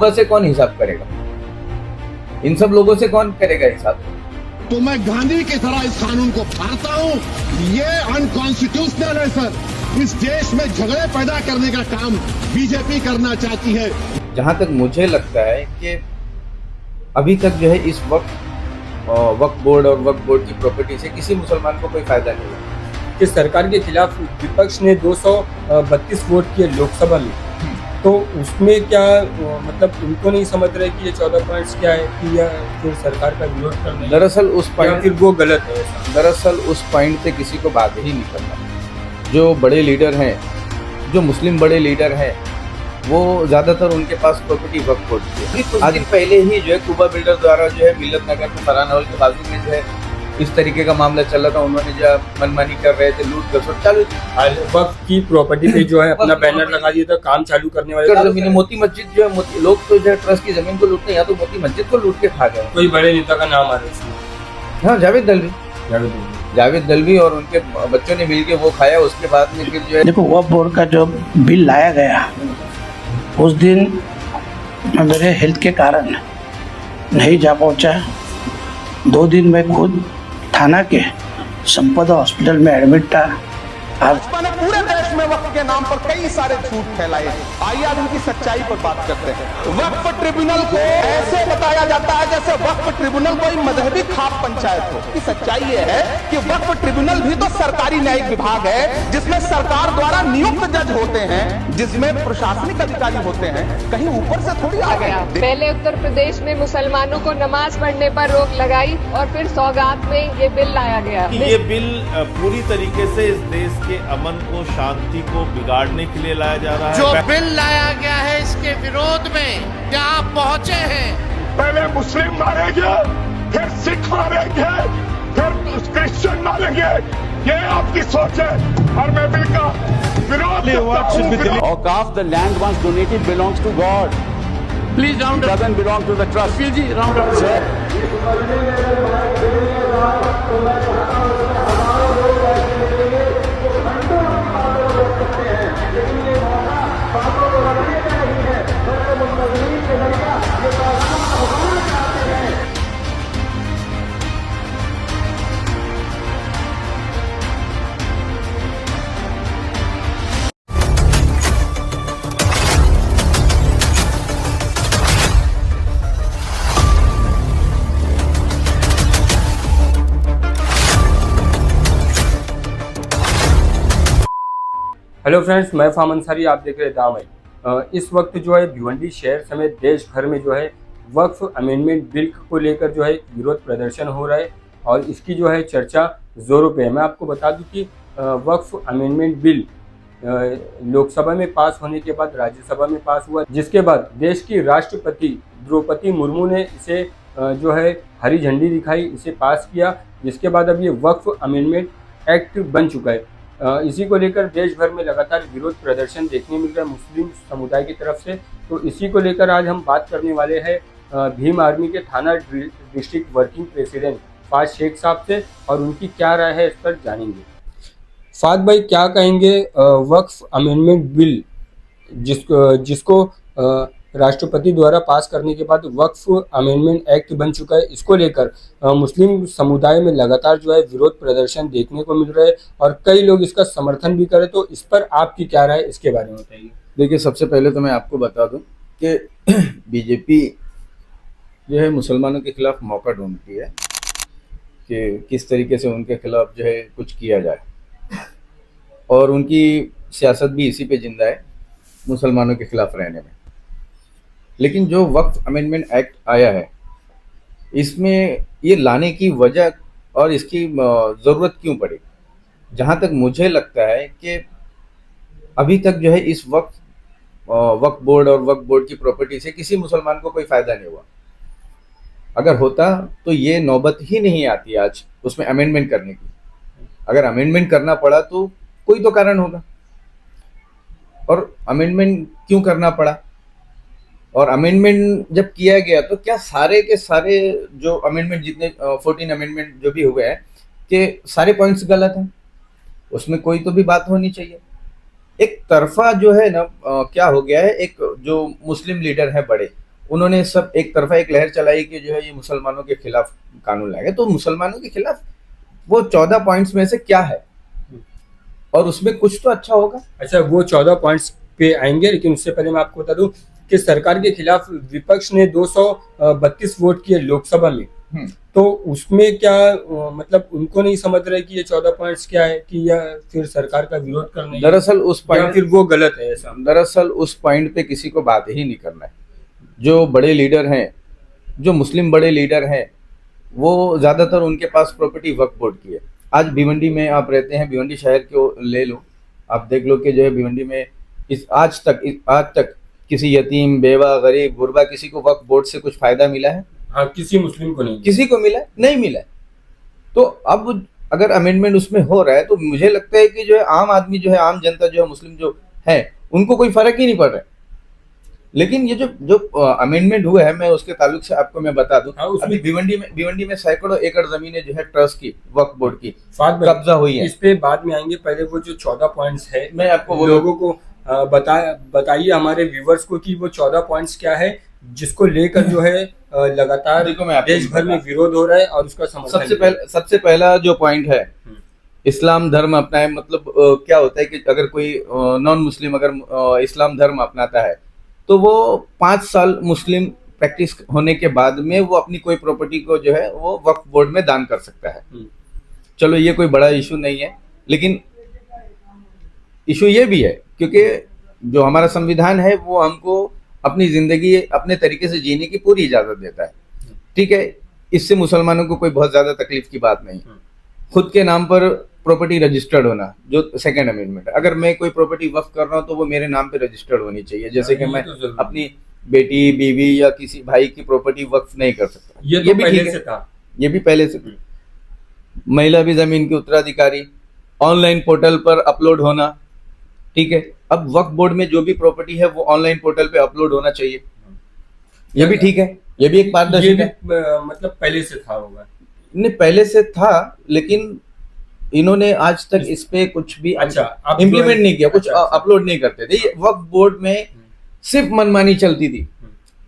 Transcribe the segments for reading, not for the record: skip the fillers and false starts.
सुबह से कौन हिसाब करेगा? इन सब लोगों से कौन करेगा हिसाब? तो मैं गांधी की तरह इस कानून को फाड़ता हूँ। ये अनकॉन्स्टिट्यूशनल है सर। इस देश में झगड़े पैदा करने का काम बीजेपी करना चाहती है। जहां तक मुझे लगता है कि अभी तक जो है इस वक्फ बोर्ड और वक्फ बोर्ड की प्रॉपर्टी से किसी मुसलमान को कोई फायदा नहीं हुआ। कि सरकार के खिलाफ विपक्ष ने 232 वोट किए लोकसभा में, तो उसमें क्या मतलब उनको नहीं समझ रहे कि ये 14 पॉइंट्स क्या है कि या फिर सरकार का विरोध करना है? दरअसल उस पॉइंट फिर वो गलत है। दरअसल उस पॉइंट पे किसी को बात ही नहीं करना। जो बड़े लीडर हैं, जो मुस्लिम बड़े लीडर हैं, वो ज़्यादातर उनके पास प्रॉपर्टी वक्फ बोर्ड की है। कुछ दिन पहले ही जो है कुबा बिल्डर द्वारा जो है मिल्लत नगर में फरहान हॉल के बाजू में जो है इस तरीके का मामला चल रहा था। उन्होंने जो मनमानी कर रहे थे, लूट खसोट चालू थी। वक्फ की प्रॉपर्टी पे जो है अपना बैनर लगा दिया था, काम चालू करने वाले जमीन मोती मस्जिद जो है, लोग तो जो है ट्रस्ट की जमीन को लूटते हैं, या तो मोती मस्जिद को लूट के खा गए। कोई बड़े नेता का नाम आ रहा है इसमें? हाँ, जावेद दलवी और उनके बच्चों ने मिलके वो खाया। उसके बाद में फिर जो है देखो, वक्फ बोर्ड का जो बिल लाया गया उस दिन मेरे हेल्थ के कारण नहीं जा पहुंचा। 2 दिन में खुद थाना के संपदा हॉस्पिटल में एडमिट था। भाजपा ने पूरे देश में वक्फ के नाम पर कई सारे झूठ फैलाए। आइए आज उनकी सच्चाई पर बात करते हैं। वक्फ ट्रिब्यूनल को ऐसे बताया जाता है जैसे वक्फ ट्रिब्यूनल कोई मजहबी खाप पंचायत हो। की सच्चाई ये है कि वक्फ ट्रिब्यूनल भी तो सरकारी न्यायिक विभाग है, जिसमें सरकार द्वारा नियुक्त जज होते हैं, जिसमें प्रशासनिक अधिकारी होते हैं। कहीं ऊपर से थोड़ी आ गया। पहले उत्तर प्रदेश में मुसलमानों को नमाज पढ़ने पर रोक लगाई और फिर सौगात में ये बिल लाया गया। ये बिल पूरी तरीके से इस देश के अमन को, शांति को बिगाड़ने के लिए लाया जा रहा है। जो बिल लाया गया है इसके विरोध में यहाँ पहुँचे हैं। पहले मुस्लिम मारेंगे, फिर सिख मारेंगे, फिर क्रिश्चियन मारेंगे। ये आपकी सोच है और मैं बिल का विरोध करता हूं। औकाफ the land once donated belongs to God. Please round up. Doesn't belong to the trust. जी राउंड अप। हेलो फ्रेंड्स, मैं फाम अंसारी, आप देख रहे हैं दाम। इस वक्त जो है भिवंडी शहर समेत देश भर में जो है वक्फ अमेंडमेंट बिल को लेकर जो है विरोध प्रदर्शन हो रहा है और इसकी जो है चर्चा जोरों पे है। मैं आपको बता दूं कि वक्फ अमेंडमेंट बिल लोकसभा में पास होने के बाद राज्यसभा में पास हुआ, जिसके बाद देश की राष्ट्रपति द्रौपदी मुर्मू ने इसे जो है हरी झंडी दिखाई, इसे पास किया, जिसके बाद अब ये वक्फ अमेंडमेंट एक्ट बन चुका है। इसी को लेकर देश भर में लगातार विरोध प्रदर्शन देखने मिल रहा है मुस्लिम समुदाय की तरफ से। तो इसी को लेकर आज हम बात करने वाले हैं भीम आर्मी के थाना डिस्ट्रिक्ट वर्किंग प्रेसिडेंट फाद शेख साहब से और उनकी क्या राय है इस पर जानेंगे। फाद भाई, क्या कहेंगे वक्फ अमेंडमेंट बिल जिसको राष्ट्रपति द्वारा पास करने के बाद वक्फ अमेंडमेंट एक्ट बन चुका है, इसको लेकर मुस्लिम समुदाय में लगातार जो है विरोध प्रदर्शन देखने को मिल रहा है और कई लोग इसका समर्थन भी करें, तो इस पर आपकी क्या राय, इसके बारे में बताइए। देखिए, सबसे पहले तो मैं आपको बता दूं कि बीजेपी जो है मुसलमानों के खिलाफ मौका ढूंढती है कि किस तरीके से उनके खिलाफ जो है कुछ किया जाए, और उनकी सियासत भी इसी पे जिंदा है, मुसलमानों के खिलाफ रहने में। लेकिन जो वक्फ अमेंडमेंट एक्ट आया है, इसमें ये लाने की वजह और इसकी ज़रूरत क्यों पड़ी, जहाँ तक मुझे लगता है कि अभी तक जो है इस वक्फ बोर्ड और वक्फ बोर्ड की प्रॉपर्टी से किसी मुसलमान को कोई फ़ायदा नहीं हुआ। अगर होता तो ये नौबत ही नहीं आती आज उसमें अमेंडमेंट करने की। अगर अमेंडमेंट करना पड़ा तो कोई तो कारण होगा, और अमेंडमेंट क्यों करना पड़ा, और अमेंडमेंट जब किया गया तो क्या सारे के सारे जो अमेंडमेंट, जितने 14 अमेंडमेंट जो भी हुए हैं, कि सारे पॉइंट्स गलत हैं? उसमें कोई तो भी बात होनी चाहिए। एक तरफा जो है ना क्या हो गया है, एक जो मुस्लिम लीडर है बड़े, उन्होंने सब एक तरफा एक लहर चलाई कि जो है ये मुसलमानों के खिलाफ कानून लाएंगे। तो मुसलमानों के खिलाफ वो 14 पॉइंट्स में से क्या है, और उसमें कुछ तो अच्छा होगा। अच्छा, वो 14 पॉइंट्स पे आएंगे, लेकिन उससे पहले मैं आपको बता दूं कि सरकार के खिलाफ विपक्ष ने 232 वोट किए लोकसभा में। तो उसमें क्या मतलब उनको नहीं समझ रहे कि ये 14 पॉइंट्स क्या है, कि या फिर सरकार का विरोध करना है, दरअसल उस या पॉइंट फिर वो गलत है ऐसा? दरअसल उस पॉइंट पे किसी को बात ही नहीं करना है। जो बड़े लीडर हैं, जो मुस्लिम बड़े लीडर हैं, वो ज़्यादातर उनके पास प्रॉपर्टी वक्फ बोर्ड की है। आज भिवंडी में आप रहते हैं, भिवंडी शहर को ले लो, आप देख लो कि जो है भिवंडी में आज तक किसी यतीम, बेवा, गरीब, गुरबा किसी को वक्फ बोर्ड से कुछ फायदा मिला है? हाँ, किसी मुस्लिम को नहीं, किसी को मिला है? नहीं मिला है। तो अब अगर अमेंडमेंट उसमें हो रहा है तो मुझे लगता है कि जो है आम आदमी जो है, आम जनता जो है, मुस्लिम जो है, उनको कोई फर्क ही नहीं पड़ रहा है। लेकिन ये जो अमेंडमेंट हुआ है, मैं उसके ताल्लुक से आपको मैं बता दूं, हाँ, अभी भिवंडी में सैकड़ों एकड़ जमीनें जो है ट्रस्ट की, वक्फ बोर्ड की फात कब्जा हुई है। इस पे बाद में आएंगे। पहले वो जो 14 पॉइंट्स है, मैं आपको वो लोगों को बताइए, हमारे व्यूवर्स को, कि वो 14 पॉइंट्स क्या है जिसको लेकर जो है लगातार देखो, मैं आपको देश भर में विरोध हो रहा है और उसका समर्थन। सबसे पहला जो पॉइंट है, इस्लाम धर्म अपनाए। मतलब क्या होता है कि अगर कोई नॉन मुस्लिम अगर इस्लाम धर्म अपनाता है तो वो 5 साल मुस्लिम प्रैक्टिस होने के बाद में वो अपनी कोई प्रॉपर्टी को जो है वो वक्फ बोर्ड में दान कर सकता है। चलो, ये कोई बड़ा इशू नहीं है, लेकिन इशू ये भी है क्योंकि जो हमारा संविधान है वो हमको अपनी जिंदगी अपने तरीके से जीने की पूरी इजाजत देता है। ठीक है, इससे मुसलमानों को कोई बहुत ज्यादा तकलीफ की बात नहीं। खुद के नाम पर प्रॉपर्टी रजिस्टर्ड होना, जो सेकंड अमेंडमेंट है, अगर मैं कोई प्रॉपर्टी वक्फ कर रहा हूँ तो वो मेरे नाम पे रजिस्टर्ड होनी चाहिए। जैसे कि मैं अपनी बेटी, बीवी या किसी भाई की प्रॉपर्टी वक्फ नहीं कर सकता। ये भी पहले से था, ये भी पहले से। महिला भी जमीन की उत्तराधिकारी, ऑनलाइन पोर्टल पर अपलोड होना। ठीक है, अब वक्फ बोर्ड में जो भी प्रॉपर्टी है वो ऑनलाइन पोर्टल पे अपलोड होना चाहिए। ये भी ठीक है, ये भी एक पारदर्शी है। मतलब पहले से था होगा? नहीं, पहले से था, लेकिन इन्होंने आज तक इस पे कुछ भी इम्प्लीमेंट नहीं किया, कुछ अपलोड नहीं करते थे। ये वक्फ बोर्ड में सिर्फ मनमानी चलती थी।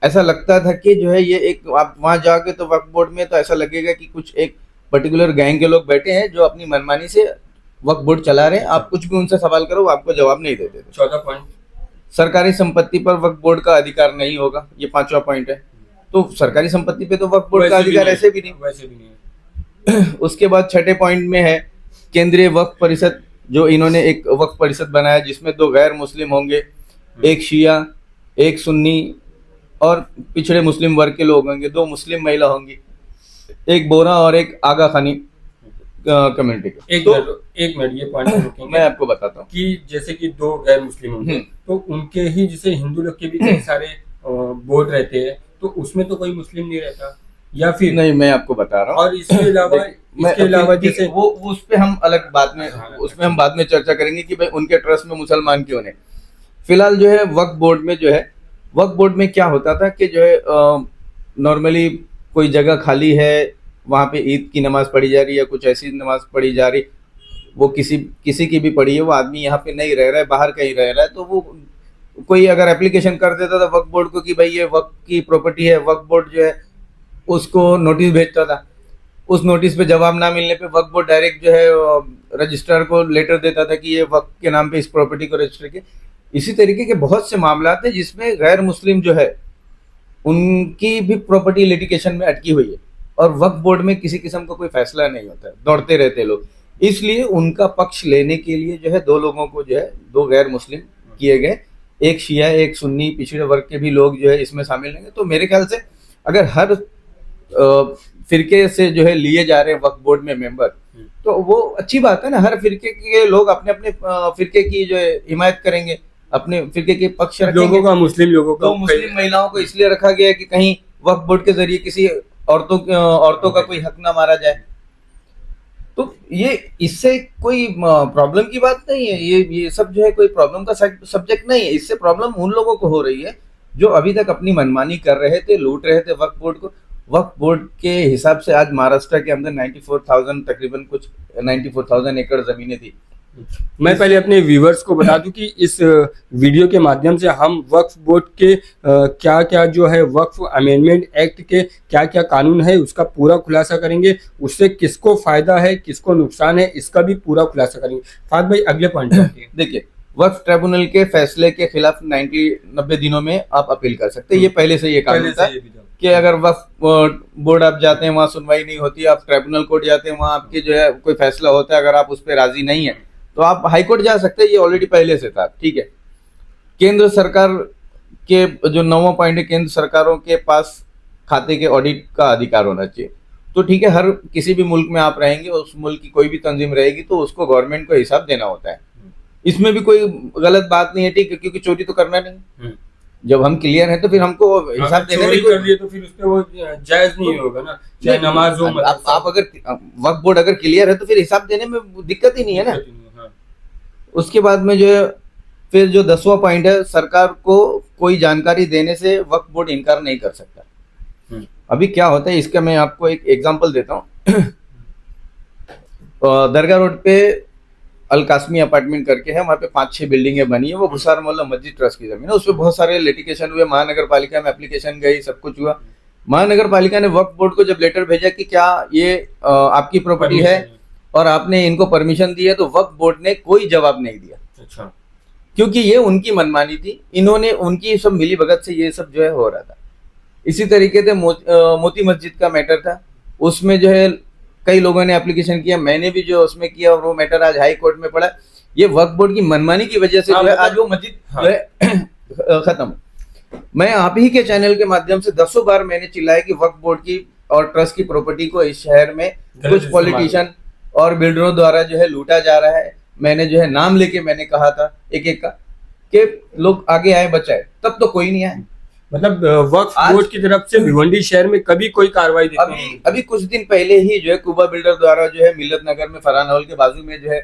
ऐसा लगता था कि जो है ये एक, आप वहां जाके तो वक्फ बोर्ड में तो ऐसा लगेगा कि कुछ एक पर्टिकुलर गैंग के लोग बैठे हैं जो अपनी मनमानी से वक्फ बोर्ड चला रहे हैं। आप कुछ भी उनसे सवाल करो, वो आपको जवाब नहीं देते थे। 14 पॉइंट, सरकारी संपत्ति पर वक्फ बोर्ड का अधिकार नहीं होगा, ये 5वां पॉइंट है। तो सरकारी संपत्ति पे तो वक्फ बोर्ड का अधिकार ऐसे भी नहीं। उसके बाद 6ठे पॉइंट में है केंद्रीय वक्फ परिषद, जो इन्होंने एक वक्फ परिषद बनाया जिसमें 2 गैर मुस्लिम होंगे, एक शिया, एक सुन्नी और पिछड़े मुस्लिम वर्ग के लोग होंगे, 2 मुस्लिम महिला होंगी, एक बोरा और एक आगा खानी कम्युनिटी के। एक मिनट ये पॉइंट रुकेंगे। मैं आपको बताता हूँ कि जैसे कि 2 गैर मुस्लिम होंगे तो उनके ही, जैसे हिंदू लोग के भी कई सारे बोर्ड रहते हैं, तो उसमें तो कोई मुस्लिम नहीं रहता, या फिर नहीं, मैं आपको बता रहा हूँ। और इसके अलावा जैसे वो उस पे हम अलग बात में, उसमें हम बाद में चर्चा करेंगे कि भाई उनके ट्रस्ट में मुसलमान क्यों नहीं। फिलहाल जो है वक्फ बोर्ड में जो है, वक्फ बोर्ड में क्या होता था कि जो है नॉर्मली कोई जगह खाली है, वहाँ पे ईद की नमाज पढ़ी जा रही है, कुछ ऐसी नमाज पढ़ी जा रही, वो किसी की भी पढ़ी है, वो आदमी यहाँ पे नहीं रह रहा है, बाहर कहीं रह रहा है, तो वो कोई अगर एप्लीकेशन कर देता था वक्फ बोर्ड को कि भाई ये वक्फ की प्रॉपर्टी है, वक्फ बोर्ड जो है उसको नोटिस भेजता था। उस नोटिस पे जवाब ना मिलने पे वक्फ बोर्ड डायरेक्ट जो है रजिस्ट्रार को लेटर देता था कि ये वक्फ के नाम पे इस प्रॉपर्टी को रजिस्टर किया। इसी तरीके के बहुत से मामला थे जिसमें गैर मुस्लिम जो है उनकी भी प्रॉपर्टी लिटिगेशन में अटकी हुई है, और वक्फ बोर्ड में किसी किस्म का कोई फैसला नहीं होता है, दौड़ते रहते लोग। इसलिए उनका पक्ष लेने के लिए जो है 2 लोगों को जो है 2 गैर मुस्लिम किए गए, एक शिया, एक सुन्नी, पिछड़े वर्ग के भी लोग जो है इसमें शामिल रहेंगे। तो मेरे ख्याल से अगर हर फिरके से जो है लिए जा रहे हैं वक्फ बोर्ड में मेंबर, तो वो अच्छी बात है ना। हर फिरके के लोग अपने अपने फिरके की जो है हिमायत करेंगे, अपने फिरके के पक्ष रखेंगे। लोगों का, मुस्लिम लोगों का, तो मुस्लिम महिलाओं को इसलिए रखा गया है कि कहीं वक्फ बोर्ड के जरिए किसी औरतों का कोई हक ना मारा जाए। तो ये इससे कोई प्रॉब्लम की बात नहीं है, ये सब जो है कोई प्रॉब्लम का सब्जेक्ट नहीं है। इससे प्रॉब्लम उन लोगों को हो रही है जो अभी तक अपनी मनमानी कर रहे थे, लूट रहे थे वक्फ बोर्ड को। वक्फ बोर्ड के हिसाब से आज महाराष्ट्र के अंदर 94,000 तकरीबन कुछ 94,000 एकड़ जमीनें थी मैं पहले अपने व्यूवर्स को बता दूं कि इस वीडियो के माध्यम से हम वक्फ बोर्ड के क्या क्या जो है वक्फ अमेंडमेंट एक्ट के क्या क्या कानून है उसका पूरा खुलासा करेंगे, उससे किसको फायदा है किसको नुकसान है इसका भी पूरा खुलासा करेंगे। फाद भाई अगले पॉइंट देखिए, वक्फ ट्रिब्यूनल के फैसले के खिलाफ 90 दिनों में आप अपील कर सकते हैं। ये पहले से ये कानून था कि अगर वक्फ बोर्ड आप जाते हैं वहाँ सुनवाई नहीं होती, आप ट्रिब्यूनल कोर्ट जाते हैं वहाँ आपके जो है कोई फैसला होता है, अगर आप उस पर राजी नहीं है तो आप हाई कोर्ट जा सकते हैं। ये ऑलरेडी पहले से था, ठीक है। केंद्र सरकार के जो 9वां पॉइंट है, केंद्र सरकारों के पास खाते के ऑडिट का अधिकार होना चाहिए। तो ठीक है, हर किसी भी मुल्क में आप रहेंगे, उस मुल्क की कोई भी तंजीम रहेगी तो उसको गवर्नमेंट को हिसाब देना होता है। इसमें भी कोई गलत बात नहीं है, ठीक है, क्योंकि चोरी तो करना नहीं। जब हम क्लियर हैं तो फिर हमको हिसाब देने में कर लिए तो फिर उसपे वो जायज नहीं होगा ना, चाहे नमाज हो। आप अगर वक्फ बोर्ड अगर क्लियर है तो फिर हिसाब देने में दिक्कत ही नहीं है ना। उसके बाद में जो है फिर जो 10वां पॉइंट है, सरकार को कोई जानकारी देने से वक्फ बोर्ड इनकार नहीं कर सकता। अभी क्या होता है इसका मैं आपको एक एग्जांपल देता हूँ। दरगाह रोड पे अल कासमी अपार्टमेंट करके है, वहाँ पे 5-6 बिल्डिंगें बनी है, वो भुसार मोहल्ला मस्जिद ट्रस्ट की जमीन है। उसपे बहुत सारे लिटिगेशन हुए, महानगर पालिका में एप्लीकेशन गई, सब कुछ हुआ। महानगर पालिका ने वक्फ बोर्ड को जब लेटर भेजा कि क्या ये आपकी प्रॉपर्टी है और आपने इनको परमिशन दी है, तो वक्फ बोर्ड ने कोई जवाब नहीं दिया। अच्छा, क्योंकि ये उनकी मनमानी थी, इन्होंने उनकी सब मिली भगत से ये सब जो है हो रहा था। इसी तरीके से मोती मस्जिद का मैटर था, उसमें जो है कई लोगों ने एप्लीकेशन किया, मैंने भी जो उसमें किया, और वो मैटर आज हाई कोर्ट में पड़ा। ये वक्फ बोर्ड की मनमानी की वजह से जो है आज वो मस्जिद जो है खत्म। मैं आप ही के चैनल के माध्यम से 10 बार मैंने चिल्लाया कि वक्फ बोर्ड की और ट्रस्ट की प्रॉपर्टी को इस शहर में कुछ पॉलिटिशियन और बिल्डरों द्वारा जो है लूटा जा रहा है। मैंने जो है नाम लेके मैंने कहा था एक एक का कि लोग आगे आए बचाए, तब तो कोई नहीं आया। मतलब वक्फ बोर्ड की तरफ से भिवंडी शहर में कभी कोई कार्रवाई अभी कुछ दिन पहले ही जो है कुबा बिल्डर द्वारा जो है मिल्लत नगर में फरहान हॉल के बाजू में जो है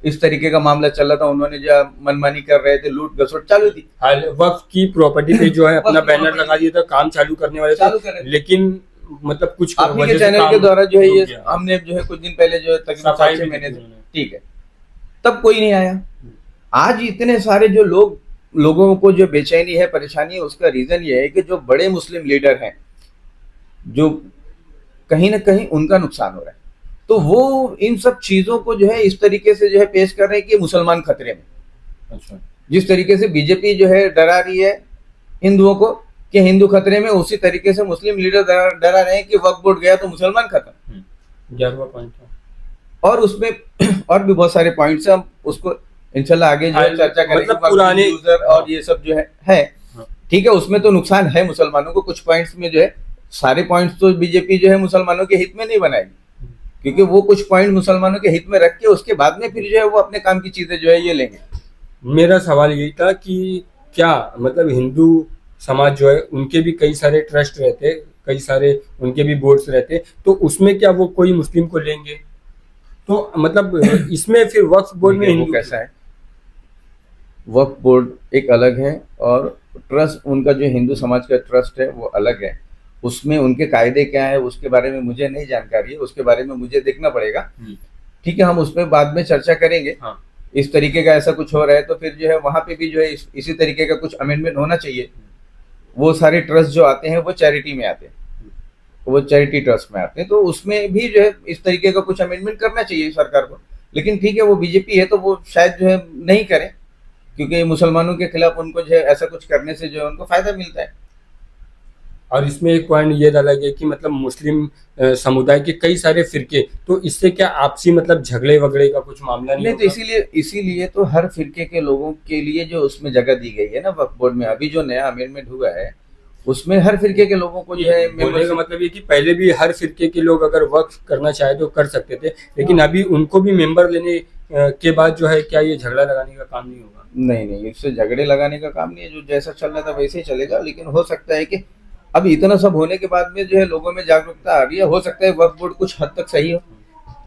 इस तरीके का मामला चल रहा था। उन्होंने जो मनमानी कर रहे थे, लूट घसोट चालू थी। वक्फ की प्रॉपर्टी पे जो है अपना बैनर लगा दिया था, काम चालू करने वाले थे, लेकिन मतलब कुछ आपके चैनल के द्वारा जो है ये हमने जो है कुछ दिन पहले जो है तकरीबन 6 महीने, ठीक है, तब कोई नहीं आया। आज इतने सारे जो लोगों को जो बेचैनी है, परेशानी है, उसका रीजन ये है कि जो बड़े मुस्लिम लीडर हैं, जो कहीं ना कहीं उनका नुकसान हो रहा है, तो वो इन सब चीजों को जो है इस तरीके से जो है पेश कर रहे हैं कि मुसलमान खतरे में। अच्छा, जिस तरीके से बीजेपी जो है डरा रही है हिंदुओं को कि हिंदू खतरे में, उसी तरीके से मुस्लिम लीडर डरा रहे हैं कि वक्फ बोर्ड गया तो मुसलमान खत्म। 11वां पॉइंट और उसमें और भी बहुत सारे पॉइंट्स हैं, हम उसको इंशाल्लाह आगे जो है चर्चा करेंगे। मतलब पुराने यूजर और ये सब जो है ठीक है, उसमें तो नुकसान है मुसलमानों को। कुछ पॉइंट्स में जो है, सारे पॉइंट्स तो बीजेपी जो है मुसलमानों के हित में नहीं बनाएगी, क्योंकि वो कुछ पॉइंट मुसलमानों के हित में रख के उसके बाद में फिर जो है वो अपने काम की चीजें जो है ये लेंगे। मेरा सवाल यही था कि क्या मतलब हिंदू समाज जो है उनके भी कई सारे ट्रस्ट रहते, कई सारे उनके भी बोर्ड्स रहते, तो उसमें क्या वो कोई मुस्लिम को लेंगे? तो मतलब इसमें फिर वक्फ बोर्ड में हिंदू कैसा है? वक्फ बोर्ड एक अलग है और ट्रस्ट, उनका जो हिंदू समाज का ट्रस्ट है वो अलग है। उसमें उनके कायदे क्या है उसके बारे में मुझे नहीं जानकारी है, उसके बारे में मुझे देखना पड़ेगा। ठीक है, हम उस पर बाद में चर्चा करेंगे। हाँ। इस तरीके का ऐसा कुछ हो रहा है तो फिर जो है वहां पे भी जो है इसी तरीके का कुछ अमेंडमेंट होना चाहिए। वो सारे ट्रस्ट जो आते हैं वो चैरिटी में आते हैं, वो चैरिटी ट्रस्ट में आते हैं, तो उसमें भी जो है इस तरीके का कुछ अमेंडमेंट करना चाहिए सरकार को। लेकिन ठीक है, वो बीजेपी है तो वो शायद जो है नहीं करे, क्योंकि मुसलमानों के खिलाफ उनको जो है ऐसा कुछ करने से जो है उनको फायदा मिलता है। और इसमें एक पॉइंट ये डाला गया कि मतलब मुस्लिम समुदाय के कई सारे फिरके, तो इससे क्या आपसी मतलब झगड़े वगड़े का कुछ मामला नहीं? तो इसीलिए तो हर फिरके के लोगों के लिए जो उसमें जगह दी गई है ना वक्फ बोर्ड में, अभी जो नया अमेंडमेंट हुआ है उसमें हर फिरके के लोगों को जो है बोलने का मतलब ये कि पहले भी हर फिरके के लोग अगर वक्फ करना चाहे तो कर सकते थे, लेकिन अभी उनको भी मेंबर लेने के बाद जो है क्या ये झगड़ा लगाने का काम नहीं होगा? नहीं, इससे झगड़े लगाने का काम नहीं है। जो जैसा चल रहा था वैसे ही चलेगा, लेकिन हो सकता है कि अभी इतना सब होने के बाद में जो है लोगों में जागरूकता आ रही है। हो सकता है वक्फ बोर्ड कुछ हद तक सही हो।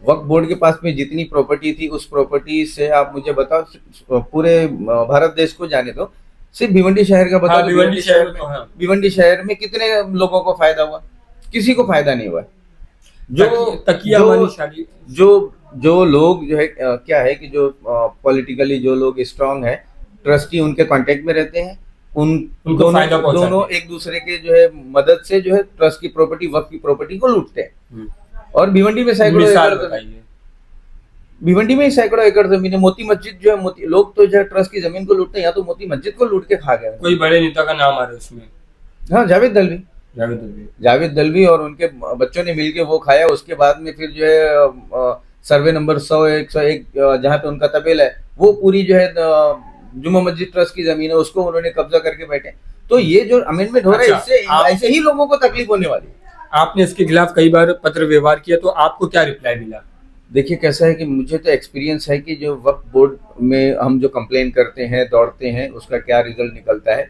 वक्फ बोर्ड के पास में जितनी प्रॉपर्टी थी उस प्रॉपर्टी से आप मुझे बताओ, पूरे भारत देश को जाने दो, सिर्फ भिवंडी शहर का बताओ। भिवंडी शहर में कितने कितने लोगों को फायदा हुआ? किसी को फायदा नहीं हुआ। तकिया मानी शादी जो जो लोग जो है क्या है कि जो पॉलिटिकली जो लोग स्ट्रांग है, ट्रस्टी उनके कांटेक्ट में रहते हैं, उनको फायदा पहुंचाते दोनों हैं। एक दूसरे के जो है मदद से जो है ट्रस्ट की प्रॉपर्टी, वक्त की प्रॉपर्टी को लूटते हैं। और भिवंडी में सैकड़ों मिसाल एकड़ बताइए। भिवंडी में ही सैकड़ों एकड़ जमीन है। मोती मस्जिद जो है, मोती लोग तो जो है ट्रस्ट की जमीन को लूटते हैं, यहाँ तो मोती मस्जिद को लूट के खा गए। कोई बड़े नेता का नाम आ रहा है उसमें? हाँ, जावेद दलवी। जावेद दलवी और उनके बच्चों ने मिलके वो खाया। उसके बाद में फिर जो है सर्वे नंबर 101 जहाँ पे उनका तबेला है, वो पूरी जो है जुम्मा मस्जिद ट्रस्ट की जमीन है, उसको उन्होंने कब्जा करके बैठे। तो ये जो अमेंडमेंट हो रहा है, अच्छा, इससे ऐसे ही लोगों को तकलीफ होने वाली है। आपने इसके खिलाफ कई बार पत्र व्यवहार किया, तो आपको क्या रिप्लाई मिला? देखिए कैसा है कि मुझे तो एक्सपीरियंस है कि जो वक्फ बोर्ड में हम जो कंप्लेन करते हैं, दौड़ते हैं, उसका क्या रिजल्ट निकलता है।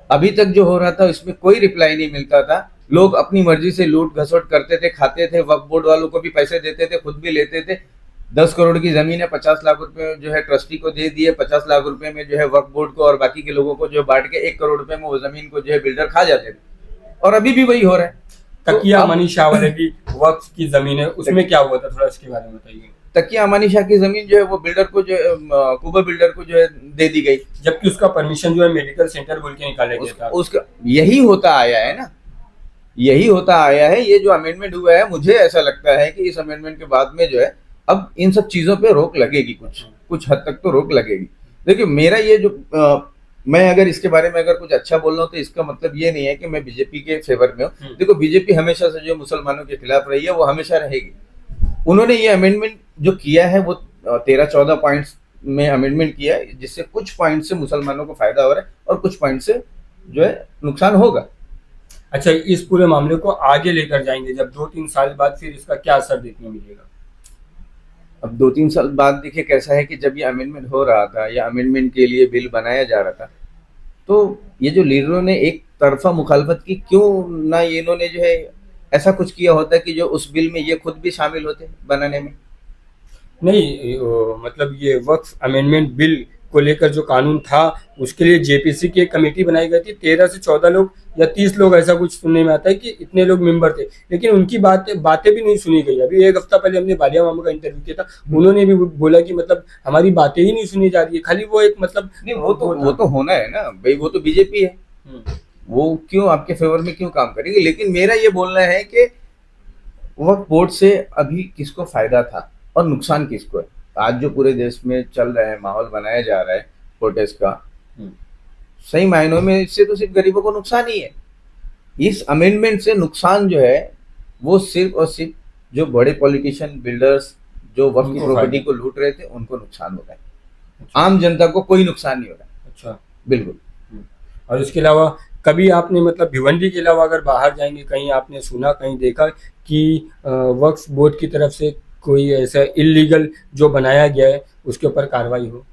अभी तक जो हो रहा था इसमें कोई रिप्लाई नहीं मिलता था। लोग अपनी मर्जी से लूट घसोट करते थे, खाते थे, वक्फ बोर्ड वालों को भी पैसे देते थे, खुद भी लेते थे। 10 करोड़ की जमीन है, 50 लाख रुपए जो है ट्रस्टी को दे दिए, 50 लाख रुपए में जो है वक्फ बोर्ड को और बाकी के लोगों को जो बांट के 1 करोड़ रुपए में वो जमीन को जो है बिल्डर खा जाते थे। और अभी भी वही हो रहा है। तकिया अमानी शाह वाले भी वक्फ की जमीन है, उसमें क्या हुआ था, थोड़ा इसके बारे में बताइए। तकिया अमानी शाह की जमीन जो है वो बिल्डर को जो कुबा बिल्डर को जो है दे दी गई, जबकि उसका परमिशन जो है मेडिकल सेंटर बोल के निकाला गया था। उसका यही होता आया है ना, यही होता आया है। ये जो अमेंडमेंट हुआ है, मुझे ऐसा लगता है कि इस अमेंडमेंट के बाद में जो है अब इन सब चीजों पे रोक लगेगी, कुछ हद तक तो रोक लगेगी। देखिए मेरा ये जो मैं अगर इसके बारे में अगर कुछ अच्छा बोल रहा हूँ तो इसका मतलब ये नहीं है कि मैं बीजेपी के फेवर में हूँ। देखो बीजेपी हमेशा से जो मुसलमानों के खिलाफ रही है वो हमेशा रहेगी। उन्होंने ये अमेंडमेंट जो किया है वो 13-14 पॉइंट्स में अमेंडमेंट किया है, जिससे कुछ पॉइंट से मुसलमानों को फायदा हो रहा है और कुछ पॉइंट से जो है नुकसान होगा। अच्छा, इस पूरे मामले को आगे लेकर जाएंगे जब 2-3 साल बाद, फिर इसका क्या असर देखने मिलेगा? अब 2-3 साल बाद देखिए कैसा है कि जब ये अमेंडमेंट हो रहा था या अमेंडमेंट के लिए बिल बनाया जा रहा था, तो ये जो लीडरों ने एक तरफा मुखालफत की, क्यों ना ये इन्होंने जो है ऐसा कुछ किया होता कि जो उस बिल में ये खुद भी शामिल होते बनाने में। नहीं, मतलब ये वक्फ अमेंडमेंट बिल को लेकर जो कानून था उसके लिए जेपीसी की एक कमेटी बनाई गई थी। 13 से 14 लोग या 30 लोग, ऐसा कुछ सुनने में आता है कि इतने लोग मेंबर थे, लेकिन उनकी बातें भी नहीं सुनी गई। अभी 1 हफ्ता पहले हमने बालिया मामा का इंटरव्यू किया था, उन्होंने भी बोला कि मतलब हमारी बातें ही नहीं सुनी जा रही है, खाली वो एक मतलब नहीं, वो तो होना है ना भाई, वो तो बीजेपी है, वो क्यों आपके फेवर में क्यों काम करेंगे। लेकिन मेरा ये बोलना है कि वक्फ बोर्ड से अभी किसको फायदा था और नुकसान किसको है। आज जो पूरे देश में चल रहा है, माहौल बनाया जा रहा है प्रोटेस्ट का, सही मायनों में इससे तो सिर्फ गरीबों को नुकसान ही है। इस अमेंडमेंट से नुकसान जो है वो सिर्फ और सिर्फ जो बड़े पॉलिटिशियन, बिल्डर्स जो वक्त की प्रॉपर्टी को लूट रहे थे उनको नुकसान हो रहा है। अच्छा। आम जनता को कोई नुकसान नहीं हो रहा है। अच्छा, बिल्कुल। और इसके अलावा कभी आपने मतलब भिवंडी के अलावा अगर बाहर जाएंगे, कहीं आपने सुना, कहीं देखा कि वक्फ बोर्ड की तरफ से कोई ऐसा इलीगल जो बनाया गया है उसके ऊपर कार्रवाई हो?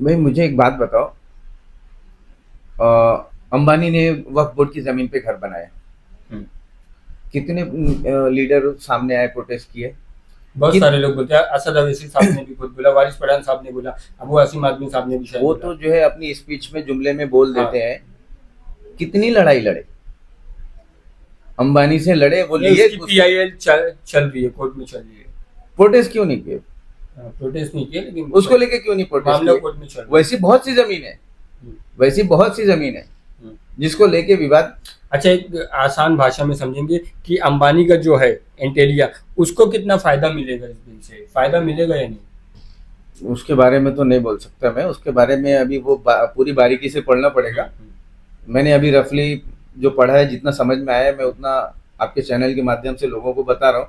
भाई मुझे एक बात बताओ, अंबानी ने वक्फ बोर्ड की जमीन पे घर बनाया, कितने लीडर सामने आए, प्रोटेस्ट किए? बहुत सारे लोग बोलते हैं। असद अवैसी साहब ने भी खुद बोला, वारिस पठान साहब ने बोला, अबू आसिम आदमी साहब ने भी शायद वो तो जो है अपनी स्पीच में जुमले में बोल देते हैं। कितनी लड़ाई लड़े, अंबानी से लड़े, वो लिए PIL चल रही है, कोर्ट में चल रही है। प्रोटेस्ट क्यों नहीं किए? प्रोटेस्ट नहीं किए, लेकिन उसको लेके क्यों नहीं प्रोटेस्ट किए? कोर्ट में चल रहा है। वैसी बहुत सी जमीन है जिसको लेके विवाद। अच्छा, एक आसान भाषा में समझेंगे कि अंबानी का जो है एंटेलिया, उसको कितना फायदा मिलेगा इस बिल से? फायदा मिलेगा या नहीं? उसके बारे में तो नहीं बोल सकता मैं, उसके बारे में अभी वो पूरी बारीकी से पढ़ना पड़ेगा। मैंने अभी रफली जो पढ़ा है, जितना समझ में आया, मैं उतना आपके चैनल के माध्यम से लोगों को बता रहा हूँ।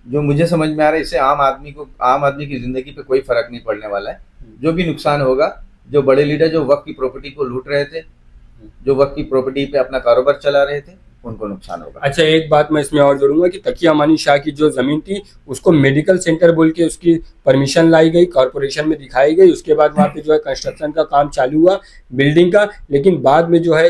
जो मुझे समझ में आ रहा है, इससे आम आदमी की जिंदगी पे कोई फर्क नहीं पड़ने वाला है। जो भी नुकसान होगा, जो बड़े लीडर जो वक्त की प्रॉपर्टी को लूट रहे थे, जो वक्त की प्रॉपर्टी पे अपना कारोबार चला रहे थे, उनको नुकसान होगा। अच्छा, एक बात मैं इसमें और जोड़ूंगा कि तकिया अमानी शाह की जो जमीन थी उसको मेडिकल सेंटर बोल के उसकी परमिशन लाई गई, कॉर्पोरेशन में दिखाई गई। उसके बाद वहाँ पे जो है कंस्ट्रक्शन का काम चालू हुआ बिल्डिंग का, लेकिन बाद में जो है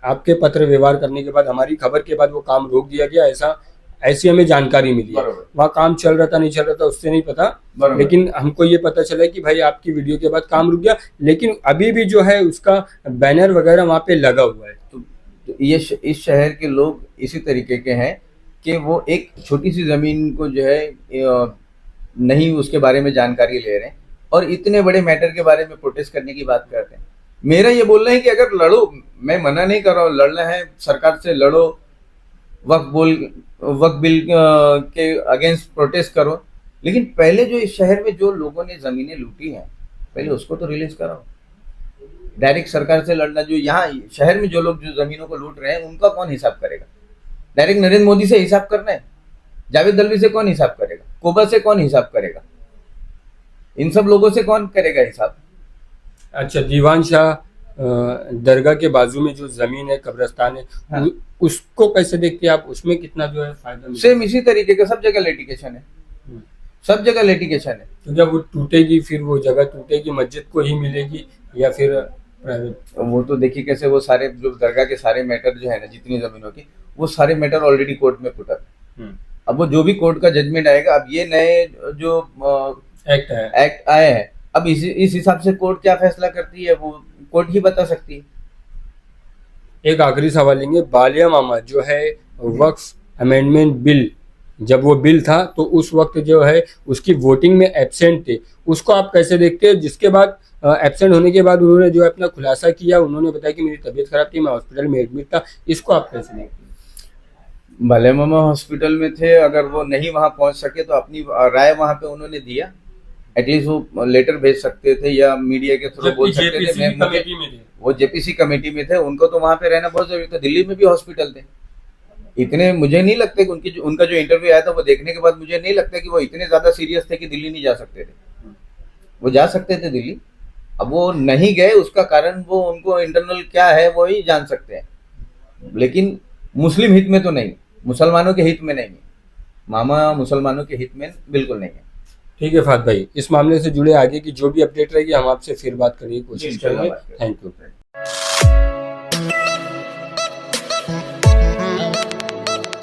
आपके पत्र व्यवहार करने के बाद, हमारी खबर के बाद वो काम रोक दिया गया। ऐसी हमें जानकारी मिली है। वहाँ काम चल रहा था, नहीं चल रहा था, उससे नहीं पता, लेकिन हमको ये पता चला कि भाई आपकी वीडियो के बाद काम रुक गया, लेकिन अभी भी जो है उसका बैनर वगैरह वहाँ पे लगा हुआ है। तो ये इस शहर के लोग इसी तरीके के हैं कि वो एक छोटी सी ज़मीन को जो है नहीं उसके बारे में जानकारी ले रहे हैं और इतने बड़े मैटर के बारे में प्रोटेस्ट करने की बात करते हैं। मेरा ये बोलना है कि अगर लड़ो, मैं मना नहीं कर रहा हूँ, लड़ना है सरकार से लड़ो, वक्फ बिल के अगेंस्ट प्रोटेस्ट करो, लेकिन पहले जो इस शहर में जो लोगों ने ज़मीनें लूटी हैं पहले उसको तो रिलीज कराओ। डायरेक्ट सरकार से लड़ना, जो यहाँ शहर में जो लोग जो ज़मीनों को लूट रहे हैं उनका कौन हिसाब करेगा? डायरेक्ट नरेंद्र मोदी से हिसाब करना है, जावेद दलवी से कौन हिसाब करेगा? कोबा से कौन हिसाब करेगा? इन सब लोगों से कौन करेगा हिसाब? अच्छा, दीवान शाह दरगाह के बाजू में जो जमीन है, कब्रिस्तान है, हाँ। उसको कैसे देखते हैं आप? उसमें कितना जो है फायदा मिलेगा? सेम इसी तरीके का सब जगह लिटिगेशन है, सब जगह लिटिगेशन है। तो जब वो टूटेगी, फिर वो जगह टूटेगी, मस्जिद को ही मिलेगी या फिर प्राइवेट? वो तो देखिए कैसे वो सारे जो दरगाह के सारे मैटर जो है ना, जितनी जमीनों की, वो सारे मैटर ऑलरेडी कोर्ट में पुट है। अब वो जो भी कोर्ट का जजमेंट आएगा, अब ये नए जो एक्ट आए हैं, अब इस हिसाब से कोर्ट क्या फैसला करती है वो कोर्ट ही बता सकती है। एक आखिरी सवाल लेंगे, बालिया मामा जो है वक्फ अमेंडमेंट बिल, जब वो बिल था तो उस वक्त जो है उसकी वोटिंग में एब्सेंट थे, उसको आप कैसे देखते हैं? जिसके बाद एब्सेंट होने के बाद उन्होंने जो है अपना खुलासा किया, उन्होंने बताया कि मेरी तबीयत खराब थी, मैं हॉस्पिटल में एडमिट था, इसको आप कैसे देखते हैं? भले मामा हॉस्पिटल में थे, अगर वो नहीं वहां पहुंच सके तो अपनी राय वहां पे उन्होंने दिया, एटलीस्ट वो लेटर भेज सकते थे या मीडिया के थ्रू बोल सकते थे। वो जेपीसी कमेटी में थे, उनको तो वहां पे रहना बहुत जरूरी था। दिल्ली में भी हॉस्पिटल थे, इतने मुझे नहीं लगता कि उनका जो इंटरव्यू आया था वो देखने के बाद मुझे नहीं लगता कि वो इतने ज्यादा सीरियस थे कि दिल्ली नहीं जा सकते थे। वो जा सकते थे दिल्ली, अब वो नहीं गए, उसका कारण वो उनको इंटरनल क्या है वो ही जान सकते हैं, लेकिन मुस्लिम हित में तो नहीं, मुसलमानों के हित में नहीं है मामा, मुसलमानों के हित में बिल्कुल नहीं है। ठीक है फात भाई, इस मामले से जुड़े आगे की जो भी अपडेट रहेगी हम आपसे फिर बात करने की कोशिश करेंगे। Thank you.